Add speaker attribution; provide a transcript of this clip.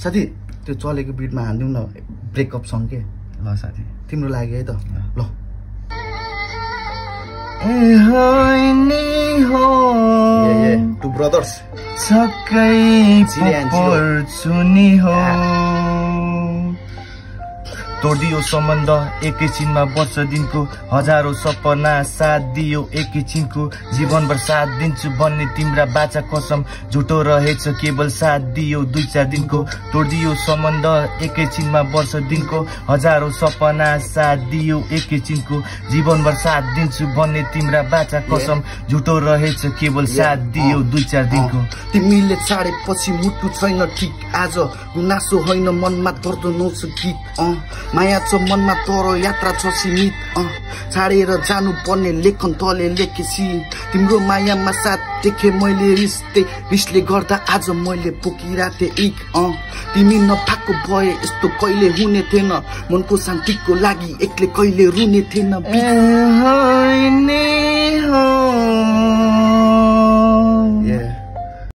Speaker 1: साथी त्यो चलेको बिटमा हान्दिउँ न ब्रेकअप सङ के
Speaker 2: ल साथी
Speaker 1: तिम्रो लागि है त ल टु ब्रदर्स
Speaker 2: छक्कै पर्छुनी हो तोडियो सम्बन्ध एकैछिनमा वर्ष दिनको हजारौं सपना साथ दियो एकैछिनको जीवनभर साथ दिन्छु भन्ने तिम्रा बाचा कसम झुटो रहेछ केवल साथ दियो 2-4 दिनको तोडियो सम्बन्ध एकैछिनमा वर्ष दिनको हजारौं सपना साथ दियो एकैछिनको जीवनभर साथ दिन्छु भन्ने तिम्रा बाचा कसम झुटो रहेछ केवल साथ दियो 2-4 दिनको
Speaker 1: तिमीले छाडेपछि मुटु छैन ठिक आज गुनासो होइन मनमा दर्द नौछ गीत माया छ मनमा तर यात्रा छ सीमित छाडेर जानु पर्ने लेखन तले लेखेसी तिम्रो मायामा साथ देखे मैले रिसले गर्दा आज मैले पोकिराथे इक तिमी नपाएको भए यस्तो कहिले हुने थिएन मनको शान्तिको लागि एक्लै कहिले रुने थिएन